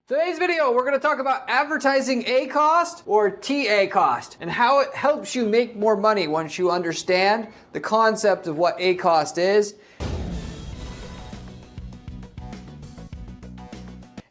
Today's video, we're going to talk about advertising ACOS or TACOS and how it helps you make more money once you understand the concept of what ACOS is.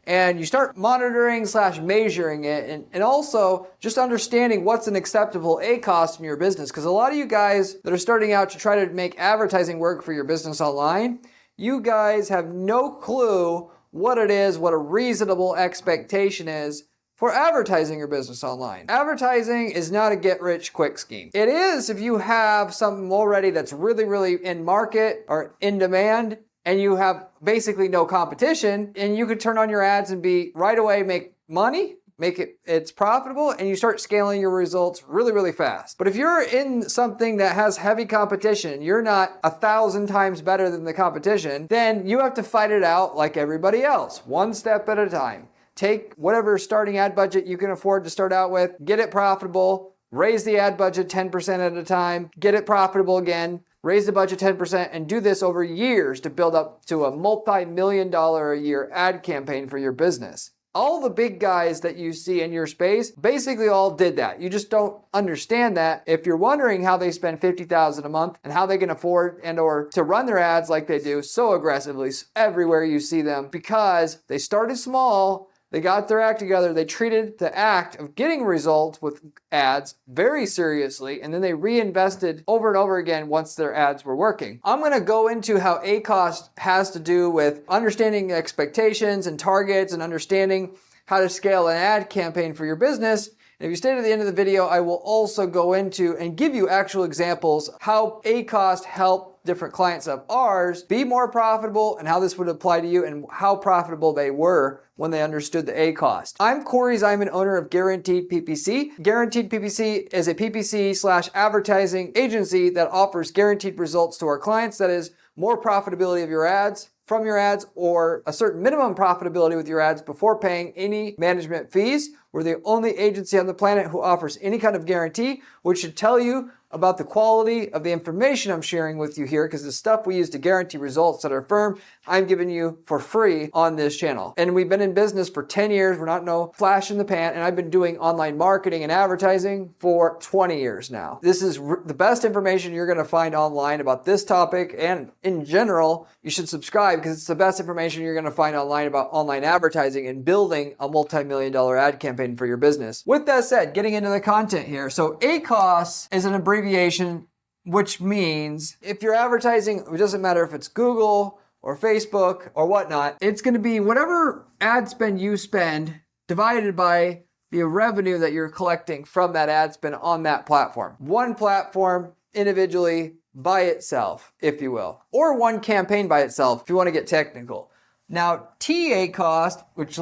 And you start monitoring / measuring it and also just understanding what's an acceptable ACOS in your business. Because a lot of you guys that are starting out to try to make advertising work for your business online, you guys have no clue what it is, what a reasonable expectation is for advertising your business online. Advertising is not a get-rich-quick scheme. It is if you have something already that's really in market or in demand, and you have basically no competition, and you could turn on your ads and be right away make money, it's profitable, and you start scaling your results really fast. But if you're in something that has heavy competition, you're not 1,000 times better than the competition, then you have to fight it out like everybody else, one step at a time. Take whatever starting ad budget you can afford to start out with, get it profitable, raise the ad budget 10% at a time, get it profitable again, raise the budget 10%, and do this over years to build up to a multi-million-dollar a year ad campaign for your business. All the big guys that you see in your space basically all did that. You just don't understand that. If you're wondering how they spend $50,000 a month and how they can afford and or to run their ads like they do so aggressively everywhere you see them, because they started small, they got their act together, they treated the act of getting results with ads very seriously, and then they reinvested over and over again once their ads were working. I'm going to go into how ACOS has to do with understanding expectations and targets and understanding how to scale an ad campaign for your business. And if you stay to the end of the video, I will also go into and give you actual examples how ACOS help different clients of ours be more profitable and how this would apply to you and how profitable they were when they understood the ACOS. I'm Corey Ziman, owner of Guaranteed PPC. Guaranteed PPC is a PPC / advertising agency that offers guaranteed results to our clients. That is more profitability of your ads, from your ads, or a certain minimum profitability with your ads before paying any management fees. We're the only agency on the planet who offers any kind of guarantee, which should tell you about the quality of the information I'm sharing with you here, because the stuff we use to guarantee results at our firm, I'm giving you for free on this channel. And we've been in business for 10 years. We're not no flash in the pan. And I've been doing online marketing and advertising for 20 years now. This is the best information you're going to find online about this topic. And in general, you should subscribe because it's the best information you're going to find online about online advertising and building a multi-million-dollar ad campaign for your business. With that said, getting into the content here. So ACOS is an abbreviation, which means if you're advertising, it doesn't matter if it's Google or Facebook or whatnot, it's going to be whatever ad spend you spend divided by the revenue that you're collecting from that ad spend on that platform. One platform individually by itself, if you will, or one campaign by itself if you want to get technical. Now, TACOS, which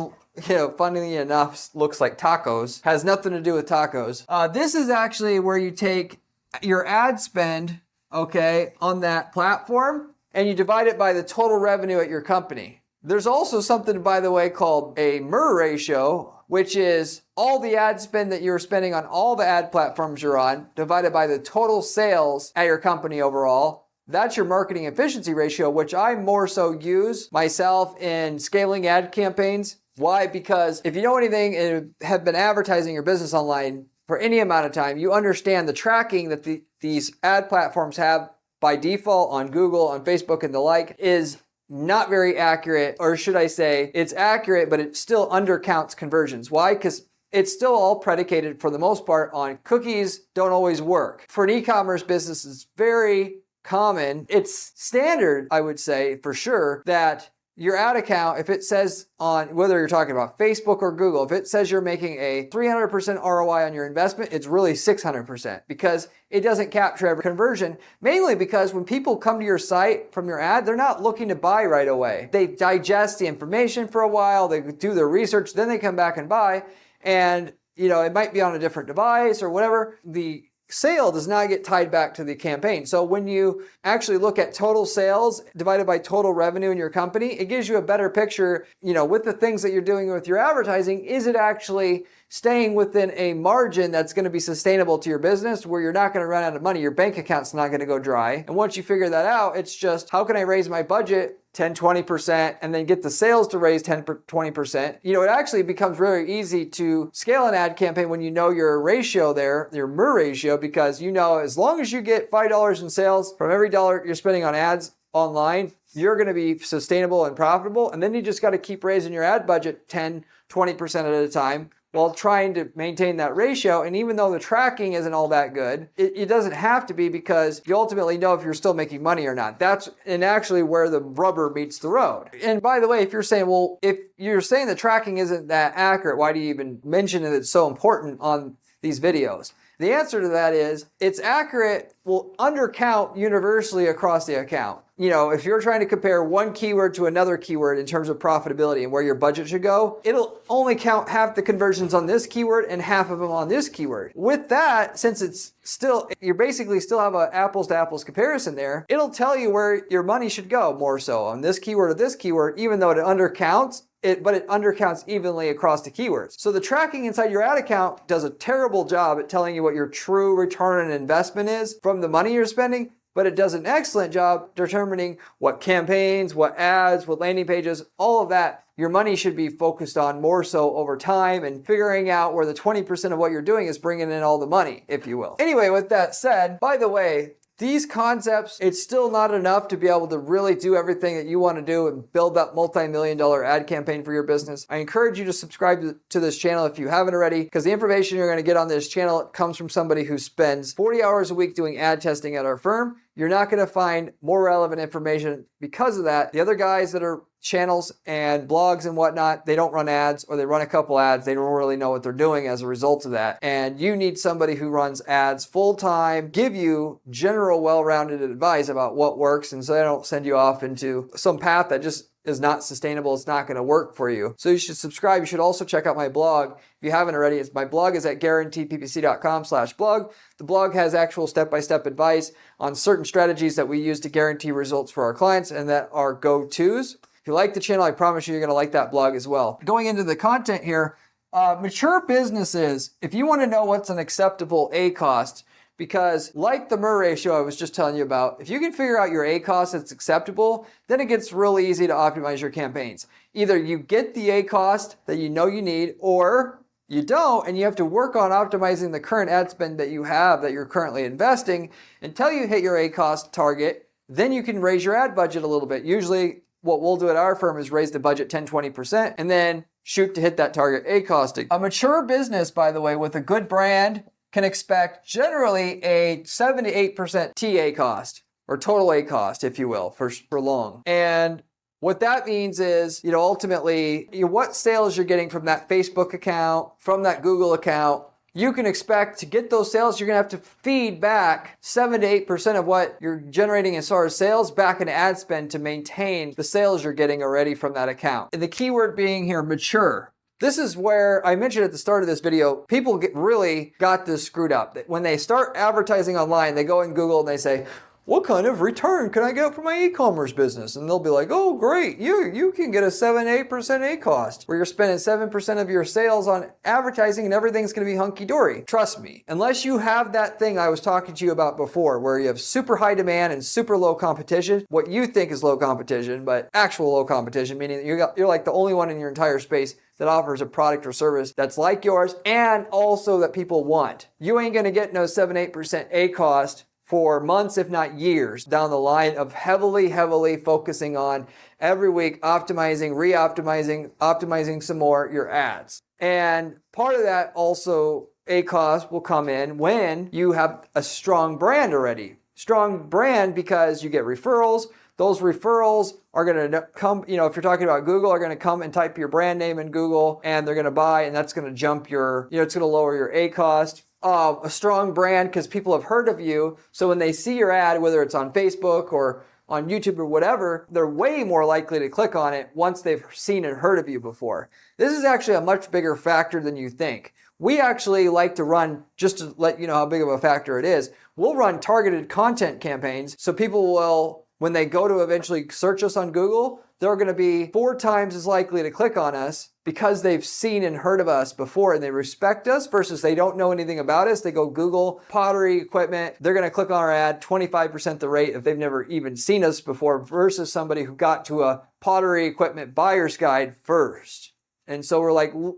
funnily enough looks like tacos, has nothing to do with tacos. This is actually where you take your ad spend, on that platform, and you divide it by the total revenue at your company. There's also something, by the way, called a MER ratio, which is all the ad spend that you're spending on all the ad platforms you're on, divided by the total sales at your company overall. That's your marketing efficiency ratio, which I more so use myself in scaling ad campaigns. Why? Because if you know anything and have been advertising your business online for any amount of time, you understand the tracking that these ad platforms have by default on Google, on Facebook, and the like is not very accurate, or should I say it's accurate, but it still undercounts conversions. Why? Because it's still all predicated for the most part on cookies don't always work. For an e-commerce business, it's very common. It's standard, I would say, for sure, that your ad account, if it says on, whether you're talking about Facebook or Google, if it says you're making a 300% ROI on your investment, it's really 600% because it doesn't capture every conversion, mainly because when people come to your site from your ad, they're not looking to buy right away. They digest the information for a while, they do their research, then they come back and buy, and it might be on a different device or whatever. The sale does not get tied back to the campaign. So when you actually look at total sales divided by total revenue in your company, it gives you a better picture, with the things that you're doing with your advertising. Is it actually staying within a margin that's going to be sustainable to your business where you're not going to run out of money? Your bank account's not going to go dry. And once you figure that out, it's just, how can I raise my budget 10, 20%, and then get the sales to raise 10, 20%. You know, it actually becomes very easy to scale an ad campaign when you know your ratio there, your MER ratio, because you know as long as you get $5 in sales from every dollar you're spending on ads online, you're going to be sustainable and profitable. And then you just got to keep raising your ad budget 10, 20% at a time while trying to maintain that ratio. And even though the tracking isn't all that good, it doesn't have to be, because you ultimately know if you're still making money or not. That's actually where the rubber meets the road. And by the way, if you're saying, well, if you're saying the tracking isn't that accurate, why do you even mention that it's so important on these videos? The answer to that is it's accurate, will undercount universally across the account. You know, if you're trying to compare one keyword to another keyword in terms of profitability and where your budget should go, it'll only count half the conversions on this keyword and half of them on this keyword. With that, since it's still, you basically still have an apples to apples comparison there, it'll tell you where your money should go more so on this keyword or this keyword, even though it undercounts. But it undercounts evenly across the keywords. So the tracking inside your ad account does a terrible job at telling you what your true return on investment is from the money you're spending, but it does an excellent job determining what campaigns, what ads, what landing pages, all of that your money should be focused on more so over time, and figuring out where the 20% of what you're doing is bringing in all the money, if you will. Anyway, with that said, by the way, these concepts, it's still not enough to be able to really do everything that you want to do and build that multi-million-dollar ad campaign for your business. I encourage you to subscribe to this channel if you haven't already, because the information you're going to get on this channel comes from somebody who spends 40 hours a week doing ad testing at our firm. You're not going to find more relevant information because of that. The other guys that are channels and blogs and whatnot, they don't run ads, or they run a couple ads. They don't really know what they're doing as a result of that. And you need somebody who runs ads full time, give you general well-rounded advice about what works, and so they don't send you off into some path that just is not sustainable. It's not going to work for you. So you should subscribe. You should also check out my blog. If you haven't already, my blog is at guaranteeppc.com/blog. The blog has actual step-by-step advice on certain strategies that we use to guarantee results for our clients and that are go-tos. If you like the channel, I promise you're going to like that blog as well. Going into the content here, mature businesses, if you want to know what's an acceptable ACOS, because like the MER ratio I was just telling you about, if you can figure out your ACOS that's acceptable, then it gets really easy to optimize your campaigns. Either you get the ACOS that you know you need, or you don't, and you have to work on optimizing the current ad spend that you have, that you're currently investing, until you hit your ACOS target. Then you can raise your ad budget a little bit. Usually what we'll do at our firm is raise the budget 10, 20%, and then shoot to hit that target ACOS. A mature business, by the way, with a good brand, can expect generally a 7 to 8% TA cost, or total A cost, if you will, for long. And what that means is, ultimately, what sales you're getting from that Facebook account, from that Google account, you can expect to get those sales, you're going to have to feed back 7 to 8% of what you're generating as far as sales back in ad spend to maintain the sales you're getting already from that account. And the keyword being here, mature. This is where I mentioned at the start of this video, people really got this screwed up. When they start advertising online, they go in Google and they say, what kind of return can I get for my e-commerce business? And they'll be like, oh, great, you can get a 7-8% ACOS, where you're spending 7% of your sales on advertising and everything's gonna be hunky-dory. Trust me, unless you have that thing I was talking to you about before, where you have super high demand and super low competition, what you think is low competition, but actual low competition, meaning that you're like the only one in your entire space that offers a product or service that's like yours and also that people want. You ain't gonna get no 7-8% ACOS for months, if not years, down the line of heavily focusing on every week optimizing, re-optimizing, optimizing some more your ads. And part of that also, ACOS will come in when you have a strong brand already. Strong brand because you get referrals. Those referrals are going to come, if you're talking about Google, are going to come and type your brand name in Google, and they're going to buy, and that's going to jump your, it's going to lower your ACOS. A strong brand because people have heard of you. So when they see your ad, whether it's on Facebook or on YouTube or whatever, they're way more likely to click on it once they've seen and heard of you before. This is actually a much bigger factor than you think. We actually like to run, just to let you know how big of a factor it is, we'll run targeted content campaigns so people will, when they go to eventually search us on Google, they're going to be 4 times as likely to click on us because they've seen and heard of us before and they respect us versus they don't know anything about us. They go Google pottery equipment. They're going to click on our ad 25% the rate if they've never even seen us before versus somebody who got to a pottery equipment buyer's guide first. And so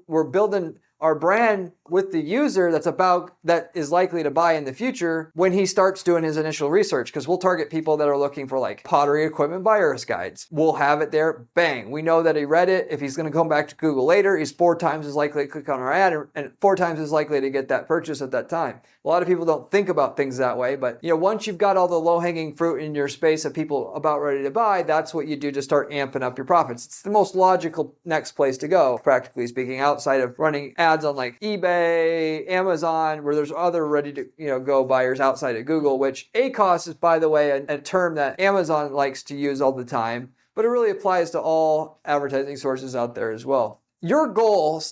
we're building our brand with the user that is likely to buy in the future when he starts doing his initial research, because we'll target people that are looking for like pottery equipment buyer's guides. We'll have it there, bang. We know that he read it. If he's going to come back to Google later, he's 4 times as likely to click on our ad and 4 times as likely to get that purchase at that time. A lot of people don't think about things that way, but once you've got all the low-hanging fruit in your space of people about ready to buy, that's what you do to start amping up your profits. It's the most logical next place to go, practically speaking, outside of running ads on like eBay, Amazon, where there's other ready to go buyers outside of Google, which ACOS is, by the way, a term that Amazon likes to use all the time, but it really applies to all advertising sources out there as well. Your goal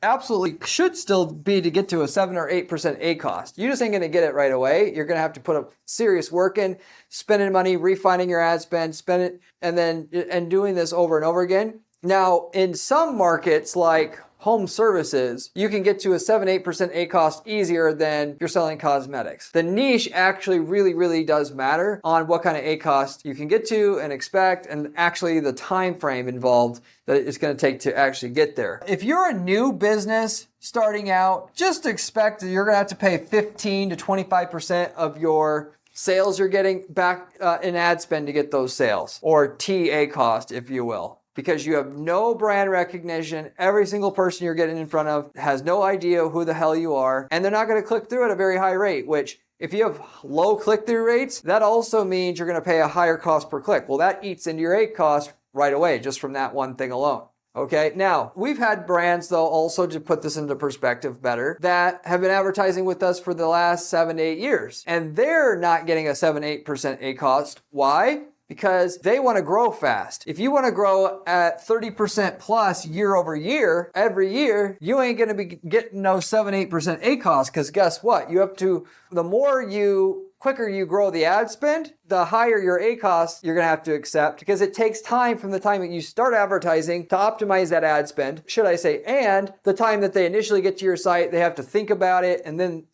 absolutely should still be to get to a 7 or 8% ACOS. You just ain't going to get it right away. You're going to have to put a serious work in, spending money, refining your ad spend, and doing this over and over again. Now, in some markets like home services, you can get to a 7-8% ACOS easier than if you're selling cosmetics. The niche actually really, really does matter on what kind of ACOS you can get to and expect, and actually the time frame involved that it's going to take to actually get there. If you're a new business starting out, just expect that you're going to have to pay 15 to 25% of your sales you're getting back in ad spend to get those sales, or TACOS, if you will. Because you have no brand recognition. Every single person you're getting in front of has no idea who the hell you are, and they're not going to click through at a very high rate, which if you have low click-through rates, that also means you're going to pay a higher cost per click. Well, that eats into your ACOS right away just from that one thing alone. Okay, now we've had brands though also, to put this into perspective better, that have been advertising with us for the last 7 to 8 years, and they're not getting a 7-8% ACOS. Why? Because they want to grow fast. If you want to grow at 30% plus year over year, every year, you ain't going to be getting no 7-8% ACOS, because guess what? The quicker you grow the ad spend, the higher your ACOS you're going to have to accept, because it takes time from the time that you start advertising to optimize that ad spend, should I say, and the time that they initially get to your site, they have to think about it, and then,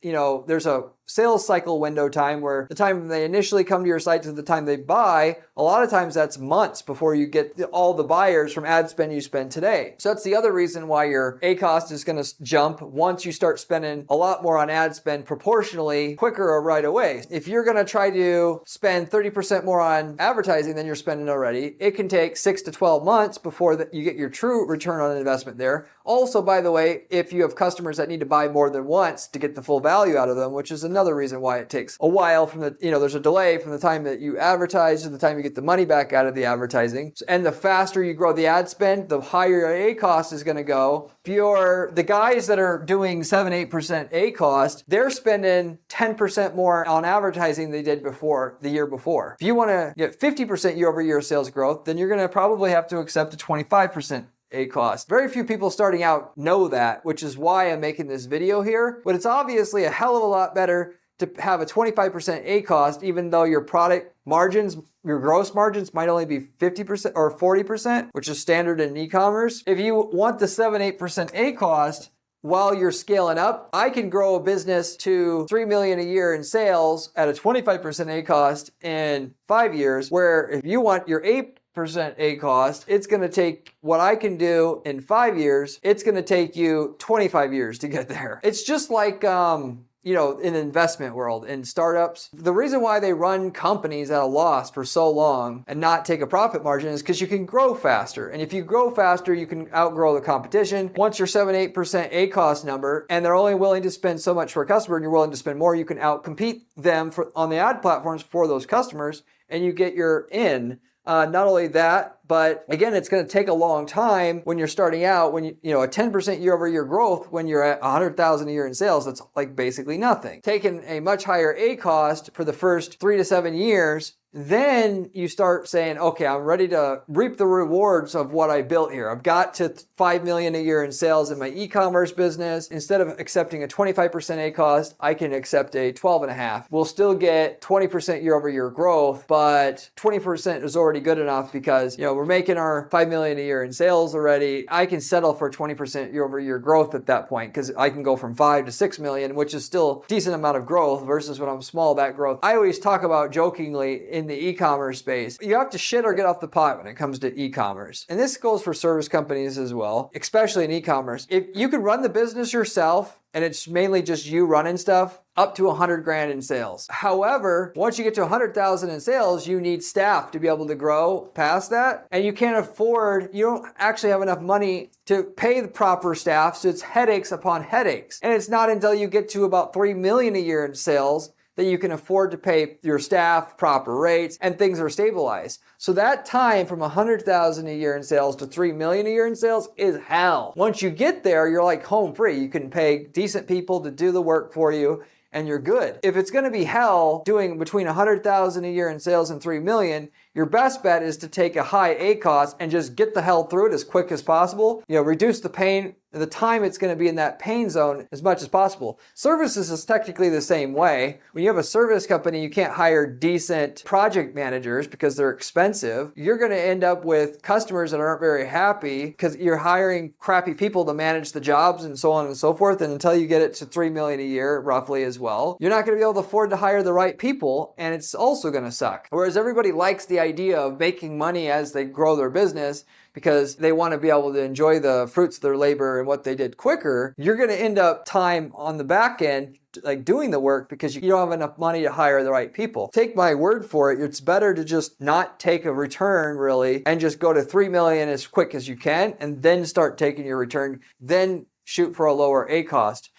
there's a sales cycle window time where the time they initially come to your site to the time they buy, a lot of times that's months before you get all the buyers from ad spend you spend today. So that's the other reason why your ACOS is going to jump once you start spending a lot more on ad spend proportionally quicker or right away. If you're going to try to spend 30% more on advertising than you're spending already, it can take 6 to 12 months before you get your true return on investment there. Also, by the way, if you have customers that need to buy more than once to get the full value out of them, which is another reason why it takes a while there's a delay from the time that you advertise to the time you get the money back out of the advertising. And the faster you grow the ad spend, the higher your ACOS is going to go. If the guys that are doing 7-8% ACOS, they're spending 10% more on advertising than they did the year before. If you want to get 50% year over year sales growth, then you're going to probably have to accept a 25% ACOS. Very few people starting out know that, which is why I'm making this video here. But it's obviously a hell of a lot better to have a 25% ACOS, even though your product margins, your gross margins might only be 50% or 40%, which is standard in e-commerce. If you want the 7-8% ACOS, while you're scaling up, I can grow a business to $3 million a year in sales at a 25% ACOS in 5 years, where if you want your 8% ACOS, it's going to take what I can do in 5 years, it's going to take you 25 years to get there. It's just like, in the investment world, in startups, the reason why they run companies at a loss for so long and not take a profit margin is because you can grow faster. And if you grow faster, you can outgrow the competition. Once you're 7-8% ACOS number, and they're only willing to spend so much for a customer, and you're willing to spend more, you can outcompete them on the ad platforms for those customers, and you get your in. Not only that, but again, it's going to take a long time when you're starting out. When a 10% year over year growth, when you're at 100,000 a year in sales, that's like basically nothing. Taking a much higher ACOS for the first 3 to 7 years, then you start saying, okay, I'm ready to reap the rewards of what I built here. I've got to 5 million a year in sales in my e-commerce business. Instead of accepting a 25% ACOS, I can accept a 12.5. We'll still get 20% year over year growth, but 20% is already good enough because, we're we're making our 5 million a year in sales already. I can settle for 20% year over year growth at that point because I can go from 5 to 6 million, which is still a decent amount of growth versus when I'm small, that growth. I always talk about jokingly in the e-commerce space, you have to shit or get off the pot when it comes to e-commerce. And this goes for service companies as well, especially in e-commerce. If you can run the business yourself, and it's mainly just you running stuff, up to 100 grand in sales. However, once you get to 100,000 in sales, you need staff to be able to grow past that. And you can't afford, you don't actually have enough money to pay the proper staff. So it's headaches upon headaches. And it's not until you get to about 3 million a year in sales that you can afford to pay your staff proper rates and things are stabilized. So that time from 100,000 a year in sales to 3 million a year in sales is hell. Once you get there, you're like home free. You can pay decent people to do the work for you and you're good. If it's going to be hell doing between 100,000 a year in sales and 3 million, your best bet is to take a high ACOS and just get the hell through it as quick as possible. Reduce the pain, the time it's going to be in that pain zone as much as possible. Services is technically the same way. When you have a service company, you can't hire decent project managers because they're expensive. You're going to end up with customers that aren't very happy because you're hiring crappy people to manage the jobs and so on and so forth. And until you get it to 3 million a year, roughly as well, you're not going to be able to afford to hire the right people, and it's also going to suck. Whereas everybody likes the idea of making money as they grow their business because they want to be able to enjoy the fruits of their labor and what they did quicker, you're going to end up time on the back end like doing the work because you don't have enough money to hire the right people. Take my word for it, it's better to just not take a return really and just go to 3 million as quick as you can and then start taking your return, then shoot for a lower ACOS.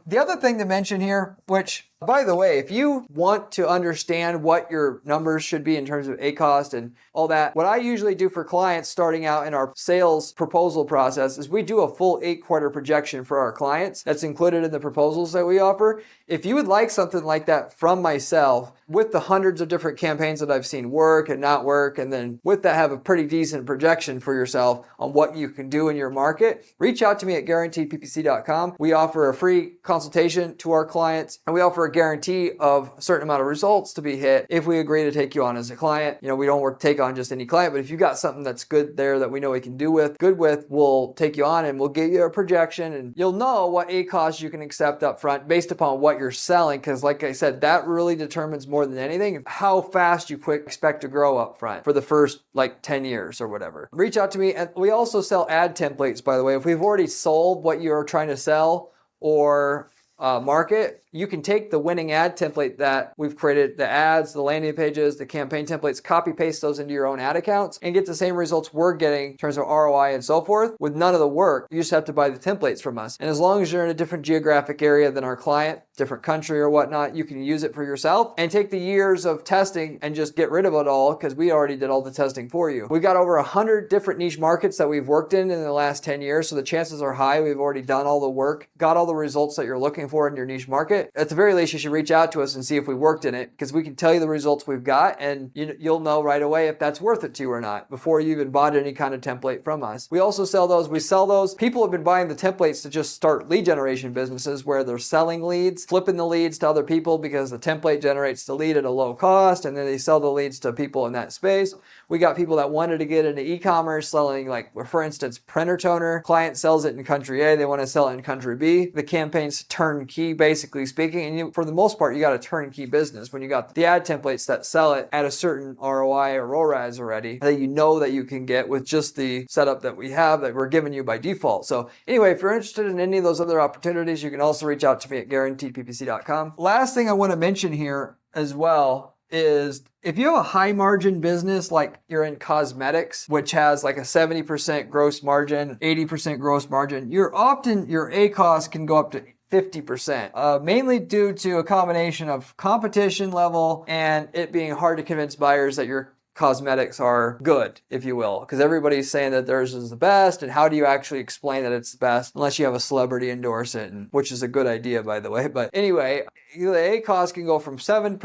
The other thing to mention here, which by the way, if you want to understand what your numbers should be in terms of ACOS and all that, what I usually do for clients starting out in our sales proposal process is we do a full 8-quarter projection for our clients. That's included in the proposals that we offer. If you would like something like that from myself, with the hundreds of different campaigns that I've seen work and not work, and then with that have a pretty decent projection for yourself on what you can do in your market, reach out to me at guaranteedppc.com. We offer a free consultation to our clients, and we offer a guarantee of a certain amount of results to be hit if we agree to take you on as a client. We don't take on just any client, but if you got something that's good there that we know we can do good with, we'll take you on and we'll give you a projection, and you'll know what ACOS you can accept up front based upon what you're selling, because like I said, that really determines more than anything how fast you expect to grow up front for the first 10 years or whatever. Reach out to me. And we also sell ad templates, by the way. If we've already sold what you're trying to sell or market, you can take the winning ad template that we've created, the ads, the landing pages, the campaign templates, copy paste those into your own ad accounts and get the same results we're getting in terms of ROI and so forth with none of the work. You just have to buy the templates from us. And as long as you're in a different geographic area than our client, different country or whatnot, you can use it for yourself and take the years of testing and just get rid of it all because we already did all the testing for you. We've got over 100 different niche markets that we've worked in the last 10 years. So the chances are high we've already done all the work, got all the results that you're looking for in your niche market. At the very least, you should reach out to us and see if we worked in it because we can tell you the results we've got and you'll know right away if that's worth it to you or not before you even bought any kind of template from us. We also sell those. We sell those. People have been buying the templates to just start lead generation businesses where they're selling leads, flipping the leads to other people because the template generates the lead at a low cost and then they sell the leads to people in that space. We got people that wanted to get into e-commerce selling for instance, printer toner. Client sells it in country A, they want to sell it in country B. The campaign's turnkey, basically speaking, and for the most part, you got a turnkey business when you got the ad templates that sell it at a certain ROI or ROAS already that you know that you can get with just the setup that we have that we're giving you by default. So anyway, if you're interested in any of those other opportunities, you can also reach out to me at guaranteedppc.com. Last thing I want to mention here as well is if you have a high margin business like you're in cosmetics, which has a 70% gross margin, 80% gross margin, your ACOS can go up to 50%, mainly due to a combination of competition level and it being hard to convince buyers that your cosmetics are good, if you will, because everybody's saying that theirs is the best, and how do you actually explain that it's the best unless you have a celebrity endorse it, which is a good idea, by the way. But anyway, the ACOS can go from 7%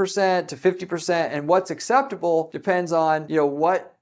to 50%, and what's acceptable depends on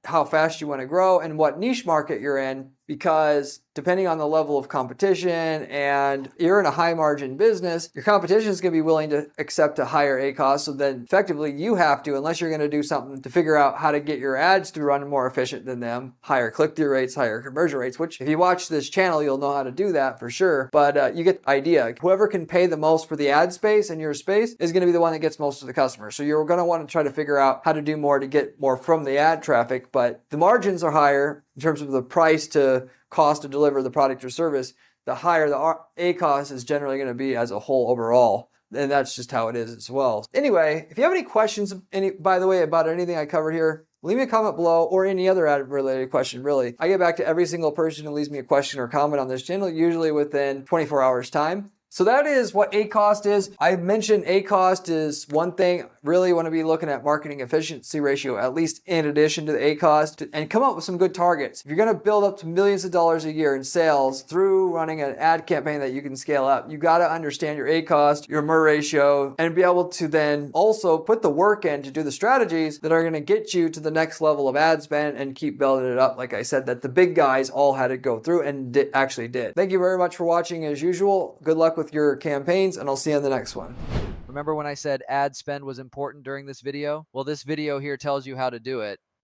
how fast you want to grow and what niche market you're in, because depending on the level of competition, and you're in a high margin business, your competition is going to be willing to accept a higher ACOS. So then effectively you have to, unless you're going to do something to figure out how to get your ads to run more efficient than them, higher click-through rates, higher conversion rates, which if you watch this channel, you'll know how to do that for sure. But you get the idea. Whoever can pay the most for the ad space in your space is going to be the one that gets most of the customers. So you're going to want to try to figure out how to do more to get more from the ad traffic, but the margins are higher in terms of the price to cost to deliver the product or service. The higher the ACOS is generally going to be as a whole overall. And that's just how it is as well. Anyway, if you have any questions, by the way, about anything I covered here, leave me a comment below, or any other ad related question, really. I get back to every single person who leaves me a question or comment on this channel, usually within 24 hours time. So that is what ACOS is. I mentioned ACOS is one thing. Really want to be looking at marketing efficiency ratio, at least in addition to the ACOS, and come up with some good targets. If you're going to build up to millions of dollars a year in sales through running an ad campaign that you can scale up, you got to understand your ACOS, your MER ratio, and be able to then also put the work in to do the strategies that are going to get you to the next level of ad spend and keep building it up. Like I said, that the big guys all had to go through and actually did. Thank you very much for watching as usual. Good luck with your campaigns, and I'll see you on the next one. Remember when I said ad spend was important during this video? Well, this video here tells you how to do it.